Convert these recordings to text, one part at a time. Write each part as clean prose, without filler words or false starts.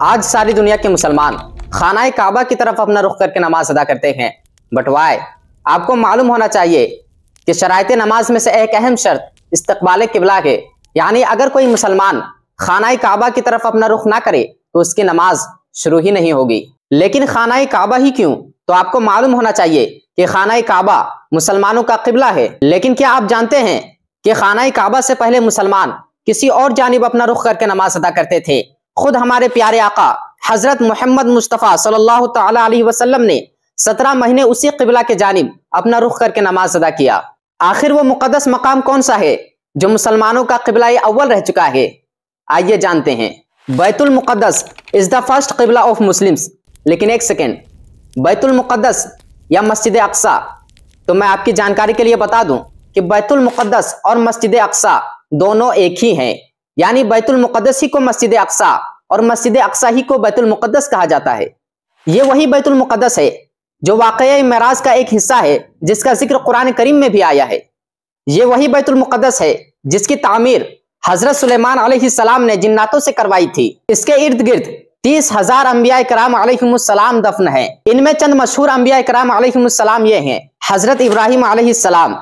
آج ساری دنیا کے مسلمان خانہ کعبہ کی طرف اپنا رخ کر کے نماز ادا کرتے ہیں، بٹ وائی؟ آپ کو معلوم ہونا چاہیے کہ شرائط نماز میں سے ایک اہم شرط استقبال قبلہ ہے، یعنی اگر کوئی مسلمان خانہ کعبہ کی طرف اپنا رخ نہ کرے تو اس کی نماز شروع ہی نہیں ہوگی۔ لیکن خانہ کعبہ ہی کیوں؟ تو آپ کو معلوم ہونا چاہیے کہ خانہ کعبہ مسلمانوں کا قبلہ ہے، لیکن کیا آپ جانتے ہیں کہ خانہ کعبہ سے پہلے مسلمان کسی اور جانب اپنا رخ کر کے نماز ادا کرتے تھے؟ خود ہمارے پیارے آقا حضرت محمد مصطفیٰ صلی اللہ تعالی علیہ وسلم نے 17 مہینے اسی قبلہ کے جانب اپنا رخ کر کے نماز ادا کیا۔ آخر وہ مقدس مقام کون سا ہے جو مسلمانوں کا قبلہ اول رہ چکا ہے؟ آئیے جانتے ہیں۔ بیت المقدس از دا فرسٹ قبلہ آف مسلمز۔ لیکن ایک سیکنڈ، بیت المقدس یا مسجد اقصی؟ تو میں آپ کی جانکاری کے لیے بتا دوں کہ بیت المقدس اور مسجد اقصی دونوں ایک ہی ہیں، یعنی بیت المقدس ہی کو مسجد اقصی اور مسجد اقصی ہی کو بیت المقدس کہا جاتا ہے۔ یہ وہی بیت المقدس ہے جو واقعہ معراج کا ایک حصہ ہے جس کا ذکر قرآن کریم میں بھی آیا ہے۔ یہ وہی بیت المقدس ہے جس کی تعمیر حضرت سلیمان علیہ السلام نے جناتوں سے کروائی تھی۔ اس کے ارد گرد 30,000 انبیاء کرام علیہم السلام دفن ہیں۔ ان میں چند مشہور انبیاء کرام علیہم السلام یہ ہیں: حضرت ابراہیم علیہ السلام،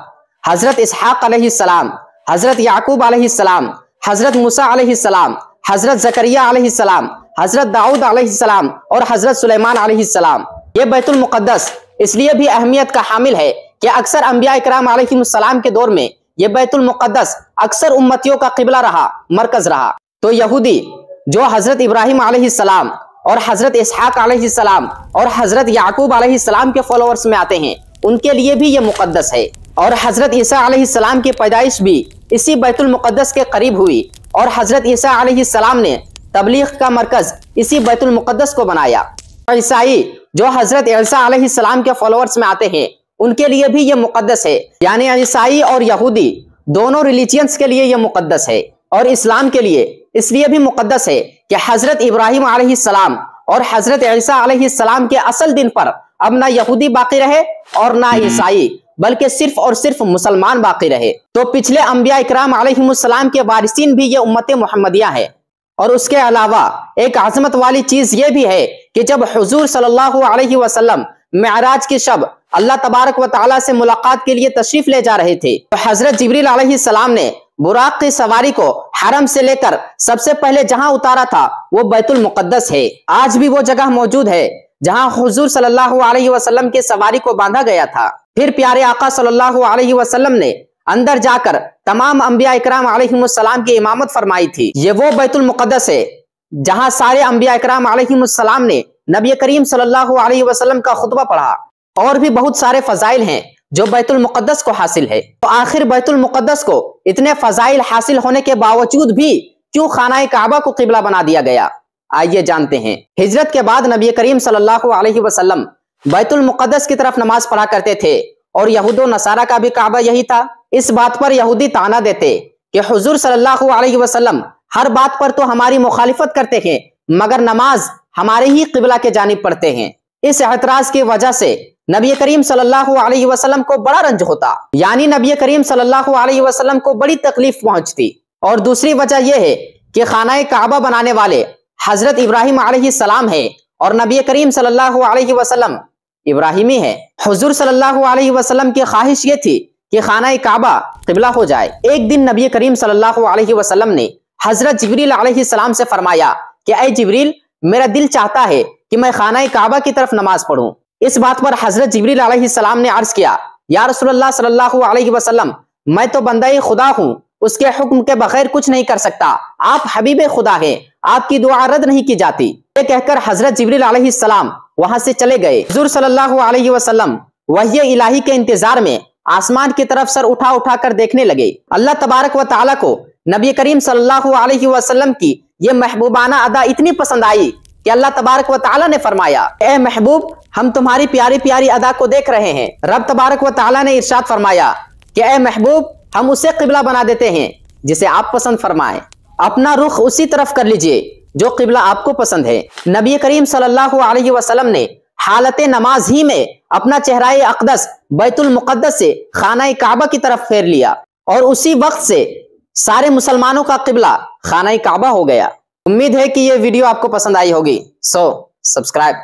حضرت اسحاق علیہ السلام، حضرت یعقوب علیہ السلام، حضرت موسیٰ علیہ السلام، حضرت زکریا علیہ السلام، حضرت داؤد علیہ السلام اور حضرت سلیمان علیہ السلام۔ یہ بیت المقدس اس لیے بھی اہمیت کا حامل ہے کہ اکثر انبیاء کرام علیہ السلام کے دور میں یہ بیت المقدس اکثر امتیوں کا قبلہ رہا، مرکز رہا۔ تو یہودی جو حضرت ابراہیم علیہ السلام اور حضرت اسحاق علیہ السلام اور حضرت یعقوب علیہ السلام کے فالوورز میں آتے ہیں، ان کے لیے بھی یہ مقدس ہے۔ اور حضرت عیسیٰ علیہ السلام کی پیدائش بھی اسی بیت المقدس کے قریب ہوئی، اور حضرت عیسیٰ علیہ السلام نے تبلیغ کا مرکز اسی بیت المقدس کو بنایا۔ عیسائی جو حضرت عیسیٰ علیہ السلام کے فالوورز میں آتے ہیں، ان کے لیے بھی یہ مقدس ہے، یعنی عیسائی اور یہودی دونوں ریلیجنز کے لیے یہ مقدس ہے۔ اور اسلام کے لیے اس لیے بھی مقدس ہے کہ حضرت ابراہیم علیہ السلام اور حضرت عیسیٰ علیہ السلام کے اصل دن پر اب نہ یہودی باقی رہے اور نہ عیسائی، بلکہ صرف اور صرف مسلمان باقی رہے۔ تو پچھلے انبیاء اکرام علیہ السلام کے وارثین بھی یہ امت محمدیہ ہے۔ اور اس کے علاوہ ایک عظمت والی چیز یہ بھی ہے کہ جب حضور صلی اللہ علیہ وسلم معراج کی شب اللہ تبارک و تعالیٰ سے ملاقات کے لیے تشریف لے جا رہے تھے، تو حضرت جبریل علیہ السلام نے براق کی سواری کو حرم سے لے کر سب سے پہلے جہاں اتارا تھا وہ بیت المقدس ہے۔ آج بھی وہ جگہ موجود ہے جہاں حضور صلی اللہ علیہ وسلم کی سواری کو باندھا گیا تھا۔ پھر پیارے آقا صلی اللہ علیہ وسلم نے اندر جا کر تمام انبیاء اکرام علیہ السلام کی امامت فرمائی تھی۔ یہ وہ بیت المقدس ہے جہاں سارے انبیاء اکرام علیہ السلام نے نبی کریم صلی اللہ علیہ وسلم کا خطبہ پڑھا۔ اور بھی بہت سارے فضائل ہیں جو بیت المقدس کو حاصل ہے۔ تو آخر بیت المقدس کو اتنے فضائل حاصل ہونے کے باوجود بھی کیوں خانہ کعبہ کو قبلہ بنا دیا گیا؟ آئیے جانتے ہیں۔ ہجرت کے بعد نبی کریم صلی اللہ علیہ وسلم بیت المقدس کی طرف نماز پڑھا کرتے تھے، اور یہود و نصارہ کا بھی کعبہ یہی تھا۔ اس بات پر یہودی طعنہ دیتے کہ حضور صلی اللہ علیہ وسلم ہر بات پر تو ہماری مخالفت کرتے ہیں، مگر نماز ہمارے ہی قبلہ کے جانب پڑھتے ہیں۔ اس اعتراض کی وجہ سے نبی کریم صلی اللہ علیہ وسلم کو بڑا رنج ہوتا، یعنی نبی کریم صلی اللہ علیہ وسلم کو بڑی تکلیف پہنچتی۔ اور دوسری وجہ یہ ہے کہ خانہ کعبہ بنانے والے حضرت ابراہیم علیہ السلام ہے، اور نبی کریم صلی اللہ علیہ وسلم ابراہیمی ہے۔ حضور صلی اللہ علیہ وسلم کی خواہش یہ تھی کہ خانہ کعبہ قبلہ ہو جائے۔ ایک دن نبی کریم صلی اللہ علیہ وسلم نے حضرت جبریل علیہ السلام سے فرمایا کہ اے جبریل، میرا دل چاہتا ہے کہ میں خانہ کعبہ کی طرف نماز پڑھوں۔ اس بات پر حضرت جبریل علیہ السلام نے عرض کیا، یا رسول اللہ صلی اللہ علیہ وسلم، میں تو بندہ خدا ہوں، اس کے حکم کے بغیر کچھ نہیں کر سکتا۔ آپ حبیب خدا ہیں، آپ کی دعا رد نہیں کی جاتی۔ یہ کہہ کر حضرت جبریل علیہ السلام وہاں سے چلے گئے۔ حضور صلی اللہ علیہ وسلم وحی الہی کے انتظار میں آسمان کی طرف سر اٹھا اٹھا کر دیکھنے لگے۔ اللہ تبارک و تعالیٰ کو نبی کریم صلی اللہ علیہ وسلم کی یہ محبوبانہ ادا اتنی پسند آئی کہ اللہ تبارک و تعالیٰ نے فرمایا، اے محبوب، ہم تمہاری پیاری پیاری ادا کو دیکھ رہے ہیں۔ رب تبارک و تعالیٰ نے ارشاد فرمایا کہ اے محبوب، ہم اسے قبلہ بنا دیتے ہیں جسے آپ پسند فرمائیں، اپنا رخ اسی طرف کر لیجئے جو قبلہ آپ کو پسند ہے۔ نبی کریم صلی اللہ علیہ وسلم نے حالت نماز ہی میں اپنا چہرہ اقدس بیت المقدس سے خانہ کعبہ کی طرف پھیر لیا، اور اسی وقت سے سارے مسلمانوں کا قبلہ خانہ کعبہ ہو گیا۔ امید ہے کہ یہ ویڈیو آپ کو پسند آئی ہوگی. سو سبسکرائب.